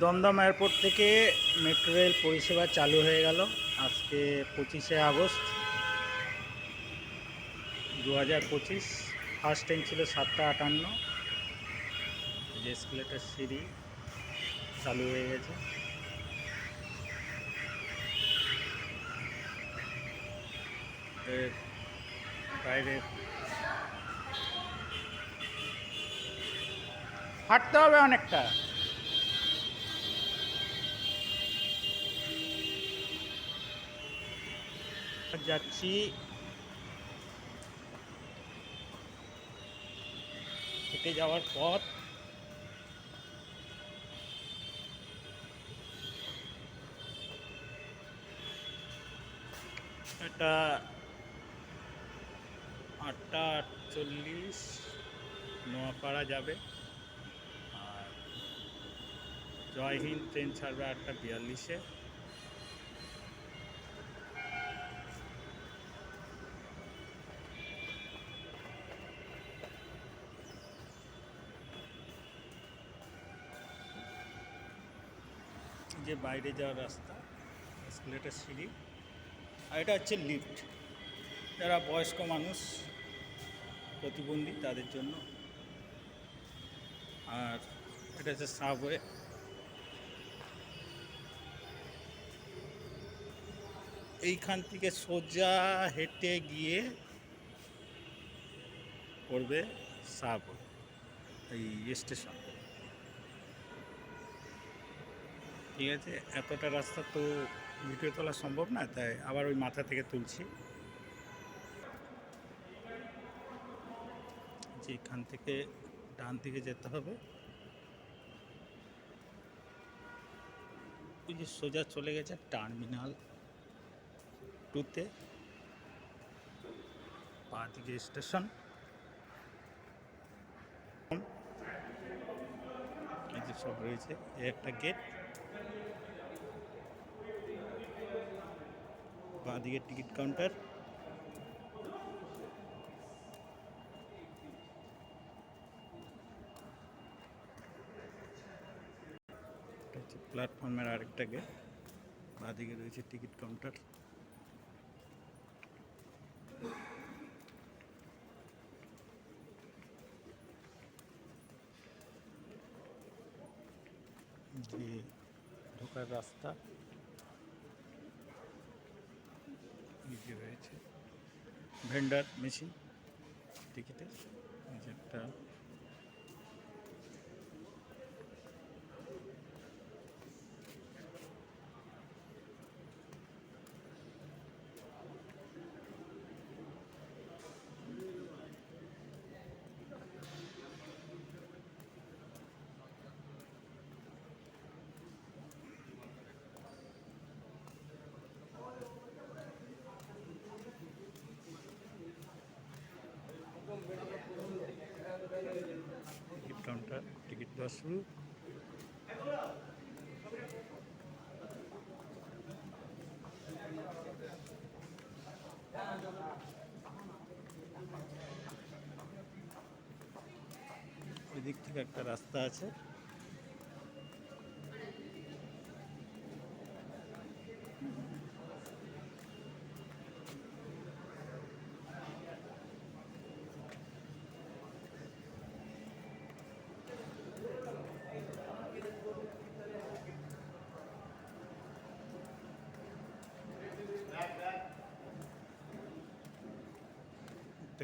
Dumdum airport থেকে metro rail পরিষেবা চালু হয়ে গেল আজকে 25শে আগস্ট 2025। ফার্স্ট ট্রেন ছিল 7:58। যে এসকেলেটর সিঁড়ি চালু হয়ে গেছে। বাইরে হাঁটতে হবে অনেকটা। যাচ্ছি হেঁটে যাওয়ার পথ। এটা 8:48 নোয়াপাড়া যাবে, আর জয় হিন্দ ট্রেন ছাড়বে 8:42-এ। যে বাইরে যাওয়ার রাস্তা, এসকেলেটর সিঁড়ি, আর এটা হচ্ছে লিফট। যারা বয়স্ক মানুষ, প্রতিবন্ধী, তাদের জন্য। আর এটা হচ্ছে সাবওয়ে। এইখান থেকে সোজা হেঁটে গিয়ে পড়বে সাবওয়ে, এই স্টেশন। ঠিক আছে, এতটা রাস্তা তো ভিডিও তোলা সম্ভব না, তাই আবার ওই মাথা থেকে তুলছি। যে এখান থেকে ডান দিকে যেতে হবে, ওই যে সোজা চলে গেছে টার্মিনাল 2-তে, বাঁ দিকে স্টেশন। এই যে সব রয়েছে, এই একটা গেট, বাঁ দিকে টিকিট কাউন্টার। এটা হচ্ছে প্ল্যাটফর্মের আরেকটা গেট, বাঁ দিকে রয়েছে টিকিট কাউন্টার। যে ঢোকার রাস্তা, এই যে রয়েছে ভেন্ডার মেশিন টিকিটের। এই যে একটা টিকিট কাউন্টার, টিকিট দেওয়া শুরু। ওই দিক থেকে একটা রাস্তা আছে,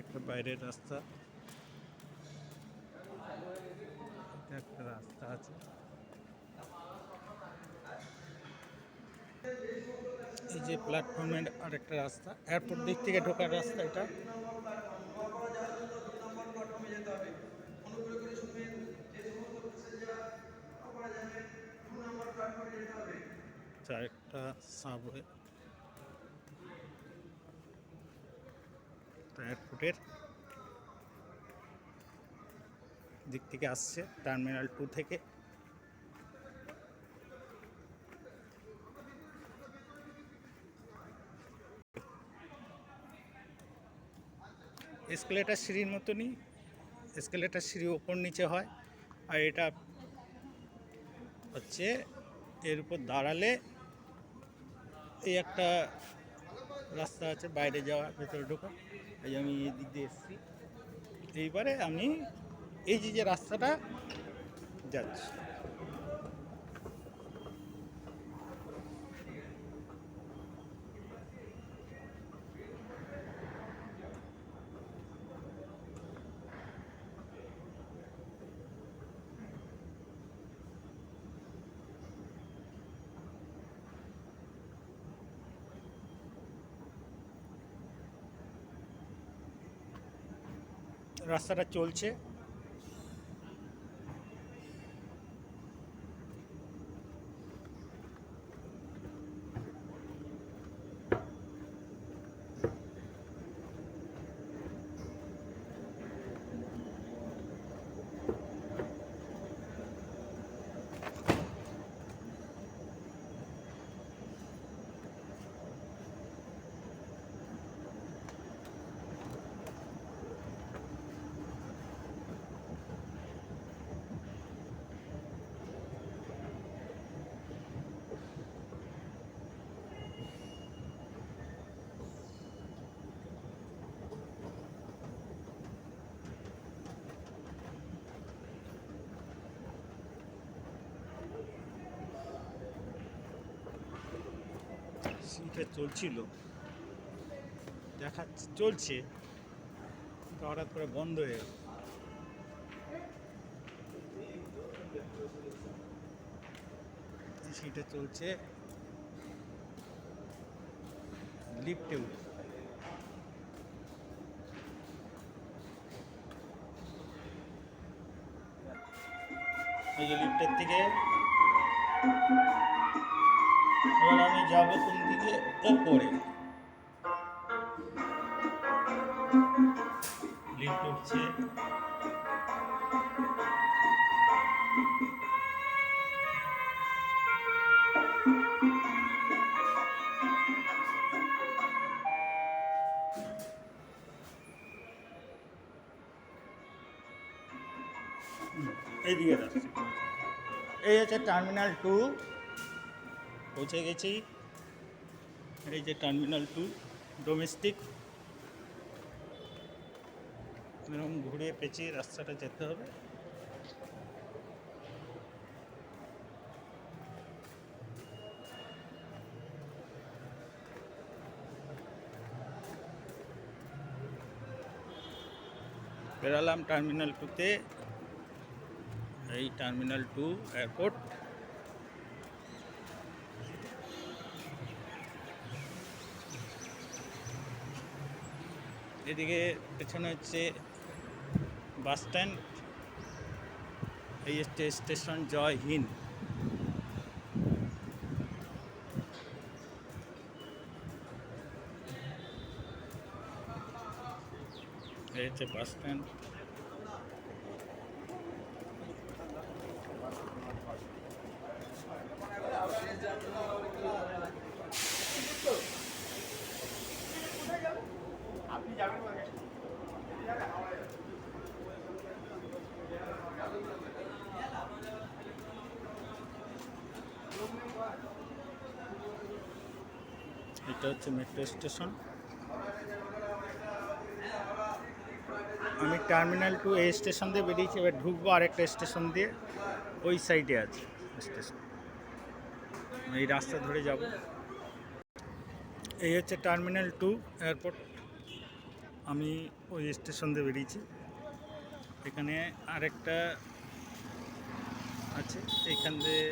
একটা বাইরের রাস্তা। একটা রাস্তা আছে, এই যে প্ল্যাটফর্মের আরেকটা রাস্তা, এয়ারপোর্ট দিক থেকে ঢোকার রাস্তা। এটা একটা সাবওয়ে, এয়ারপোর্টের দিক থেকে আসছে টার্মিনাল 2 থেকে। এসকেলেটার সিঁড়ির মতনই, এসকেলেটার সিঁড়ি ওপর নিচে হয়, আর এটা হচ্ছে এর উপর দাঁড়ালে এই একটা রাস্তা আছে বাইরে যাওয়া, ভেতরে ঢোকা। এই আমি এই দিক দিয়ে এসেছি, এইবারে আমি এই যে রাস্তাটা যাচ্ছি। রাস্তাটা চলছে, সিটে চলছিল, দেখাচ্ছে চলছে, তো হঠাৎ করে বন্ধ হয়ে গেল। সিটে চলছে, লিফটে উঠে এই যে লিফটের থেকে এবার আমি যাবো কোন দিকে, ওপরে লিফট উঠছে। এইদিকে যাচ্ছি, এই হচ্ছে টার্মিনাল 2, পৌঁছে গেছি। এই যে টার্মিনাল 2 ডোমেস্টিক, এরকম ঘুরে পেঁচিয়ে রাস্তাটা যেতে হবে। বেরালাম টার্মিনাল 2-তে, এই টার্মিনাল 2 এয়ারপোর্ট। এদিকে পেছনে হচ্ছে বাস স্ট্যান্ড, এই স্টেশন জয় হিন্দ। এই হচ্ছে বাস স্ট্যান্ড। এটা হচ্ছে মেট্রো স্টেশন। আমি টার্মিনাল 2 এই স্টেশন দিয়ে বেরিয়েছি, এবার ঢুকবো আরেকটা স্টেশন দিয়ে, ওই সাইডে আছে স্টেশন, এই রাস্তা ধরে যাব। এই হচ্ছে টার্মিনাল 2 এয়ারপোর্ট, আমি ওই স্টেশন দিয়ে বেরিয়েছি। এখানে আরেকটা আছে, এইখান দিয়ে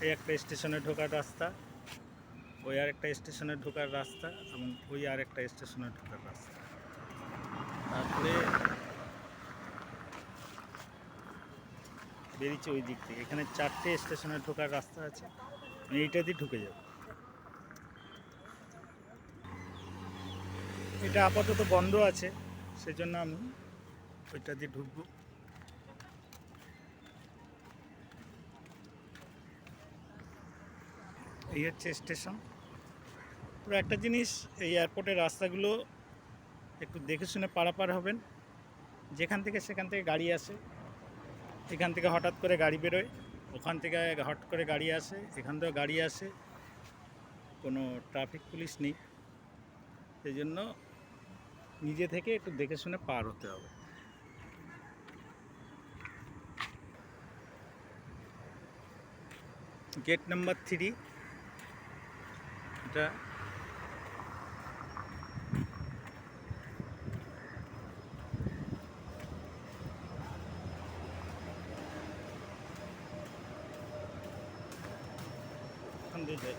এই একটা স্টেশনে ঢোকার রাস্তা, ওই আরেকটা স্টেশনে ঢোকার রাস্তা, এবং ওই আরেকটা স্টেশনে ঢোকার রাস্তা। তারপরে বেরিয়েছি ওই দিক থেকে। এখানে 4টে স্টেশনে ঢোকার রাস্তা আছে, আমি এইটা দিয়ে ঢুকে যাব। এটা আপাতত বন্ধ আছে, সেজন্য আমি ওইটা দিয়ে ঢুকবো। এই হচ্ছে স্টেশন। পুরো একটা জিনিস, এই এয়ারপোর্টের রাস্তাগুলো একটু দেখে শুনে পারাপার হবেন, যেখান থেকে সেখান থেকে গাড়ি আসে, এখান থেকে হঠাৎ করে গাড়ি বেরোয়, ওখান থেকে হট করে গাড়ি আসে, এখান থেকেও গাড়ি আসে, কোনো ট্রাফিক পুলিশ নেই। সেই জন্য নিজে থেকে একটু দেখে শুনে পার হতে হবে। গেট নাম্বার 3 এটা। এখান দিয়ে যাই।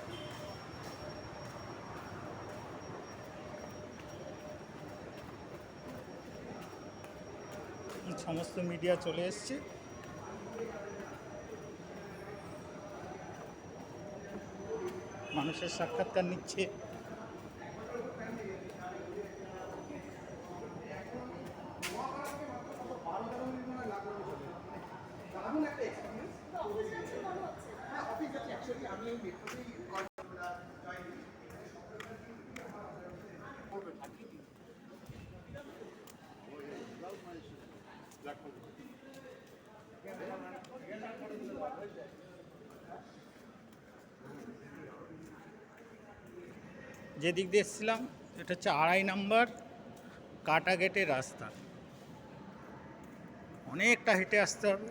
সমস্ত মিডিয়া চলে এসছে। মানুষের সাক্ষাৎকার নিচ্ছে। যে দিক দিয়ে এসেছিলাম এটা হচ্ছে 2.5 নম্বর কাটা গেটের রাস্তা, অনেকটা হেঁটে আসতে হবে।